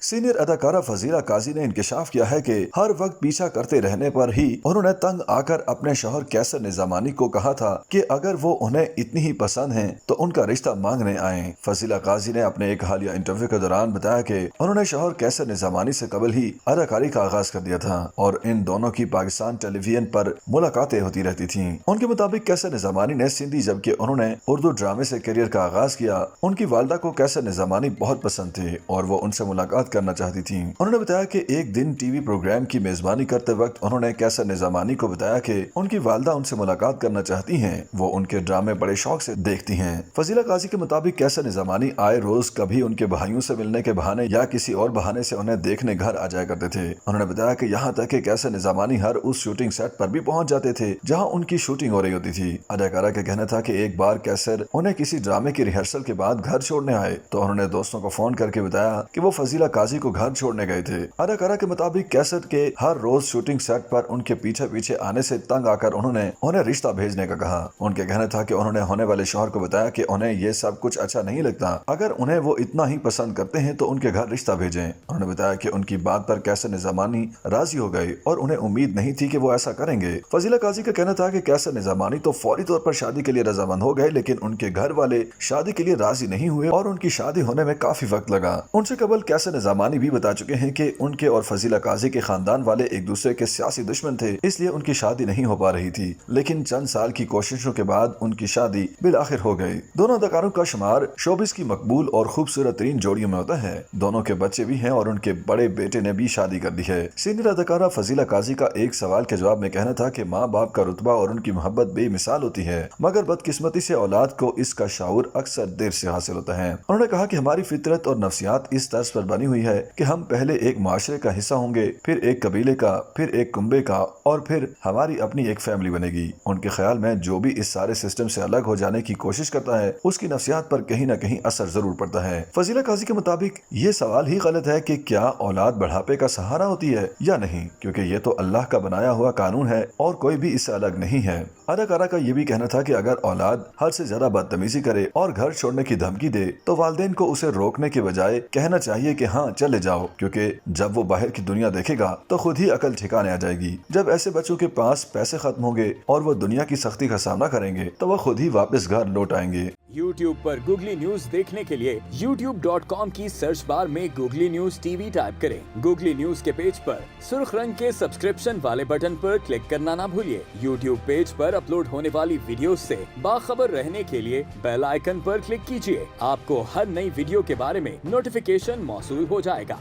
Senior अदाकारा फजीला काजी ने इंकशाफ किया है कि हर वक्त पीछा करते रहने पर ही उन्होंने तंग आकर अपने शौहर कैसर निजामानी को कहा था कि अगर वो उन्हें इतनी ही पसंद हैं तो उनका रिश्ता मांगने आएं। फजीला काजी ने अपने एक हालिया इंटरव्यू के दौरान बताया कि उन्होंने शौहर कैसर निजामानी से कबल ही अदाकारी का आगाज कर दिया था और इन दोनों की पाकिस्तान टेलीविजन पर मुलाकातें होती रहती थी। उनके मुताबिक कैसर निजामानी ने सिंधी जबकि उन्होंने उर्दू ड्रामे से करियर का आगाज किया। उनकी वालदा को कैसर निजामानी बहुत पसंद थे और वो उनसे मुलाकात करना चाहती थी। उन्होंने बताया कि एक दिन टीवी प्रोग्राम की मेजबानी करते वक्त उन्होंने कैसर निजामानी को बताया कि उनकी वालदा उनसे मुलाकात करना चाहती हैं। वो उनके ड्रामे बड़े शौक से देखती हैं। फजीला काजी के मुताबिक कैसर निजामानी आए रोज कभी उनके भाइयों से मिलने के बहाने या किसी और बहाने से उन्हें देखने घर आ जाया करते थे। उन्होंने बताया कि यहाँ तक कि कैसर निजामानी हर उस शूटिंग सेट पर भी पहुंच जाते थे जहाँ उनकी शूटिंग हो रही होती थी। अदाकारा का कहना था कि एक बार कैसर उन्हें किसी ड्रामे की रिहर्सल के बाद घर छोड़ने आए तो उन्होंने दोस्तों को फोन करके बताया कि वो फजीला काजी को घर छोड़ने गए थे। अदाकारा के मुताबिक कैसर के हर रोज शूटिंग सेट पर उनके पीछे पीछे आने से तंग आकर उन्हें रिश्ता भेजने का कहा। उनके कहना था कि उन्होंने होने वाले शौहर को बताया कि उन्हें ये सब कुछ अच्छा नहीं लगता, अगर उन्हें वो इतना ही पसंद करते हैं तो उनके घर रिश्ता भेजें। उन्होंने बताया कि उनकी बात पर कैसर निजामानी राजी हो गए और उन्हें उम्मीद नहीं थी कि वो ऐसा करेंगे। फजीला काजी का कहना था कि कैसर निजामानी तो फौरी तौर पर शादी के लिए रजामंद हो गए, लेकिन उनके घर वाले शादी के लिए राजी नहीं हुए और उनकी शादी होने में काफी वक्त लगा। उनसे कबल कैसर निजामानी भी बता चुके हैं कि उनके और फजीला काजी के खानदान वाले एक दूसरे के सियासी दुश्मन थे, इसलिए उनकी शादी नहीं हो पा रही थी, लेकिन चंद साल की कोशिशों के बाद उनकी शादी बिलाखिर हो गई। दोनों अदाकारों का शुमार शोबिस की मकबूल और खूबसूरत तरीन जोड़ियों में होता है। दोनों के बच्चे भी हैं और उनके बड़े बेटे ने भी शादी कर दी है। सीनियर अदाकारा फजीला काजी का एक सवाल के जवाब में कहना था कि माँ बाप का रुतबा और उनकी मोहब्बत बेमिसाल होती है, मगर बदकिस्मती से औलाद को इसका शाऊर अक्सर देर से हासिल होता है। उन्होंने कहा कि हमारी फितरत और नफ्सियात इस तर्ज पर बनी हुई है कि हम पहले एक माशरे का हिस्सा होंगे, फिर एक कबीले का, फिर एक कुंबे का और फिर हमारी अपनी एक फैमिली बनेगी। उनके ख्याल में जो भी इस सारे सिस्टम से अलग हो जाने की कोशिश करता है उसकी नफ्सियात पर कहीं न कहीं असर जरूर पड़ता है। फजीला काजी के मुताबिक ये सवाल ही गलत है कि क्या औलाद बढ़ापे का सहारा होती है या नहीं, क्योंकि ये तो अल्लाह का बनाया हुआ कानून है और कोई भी इससे अलग नहीं है। अदाकारा का ये भी कहना था कि अगर औलाद हद से ज्यादा बदतमीजी करे और घर छोड़ने की धमकी दे तो वालिदैन को उसे रोकने के बजाय कहना चाहिए कि हाँ चले जाओ, क्योंकि जब वो बाहर की दुनिया देखेगा तो खुद ही अकल ठिकाने आ जाएगी। जब ऐसे बच्चों के पास पैसे खत्म होंगे और वो दुनिया की सख्ती का सामना करेंगे तो वो खुद ही वापस घर लौट आएंगे। YouTube पर गूगली न्यूज देखने के लिए youtube.com की सर्च बार में गूगली न्यूज टीवी टाइप करें। गूगली न्यूज के पेज पर सुर्ख रंग के सब्सक्रिप्शन वाले बटन पर क्लिक करना ना भूलिए। YouTube पेज पर अपलोड होने वाली वीडियोस से बाखबर रहने के लिए बेल आइकन पर क्लिक कीजिए। आपको हर नई वीडियो के बारे में नोटिफिकेशन मौसूल हो जाएगा।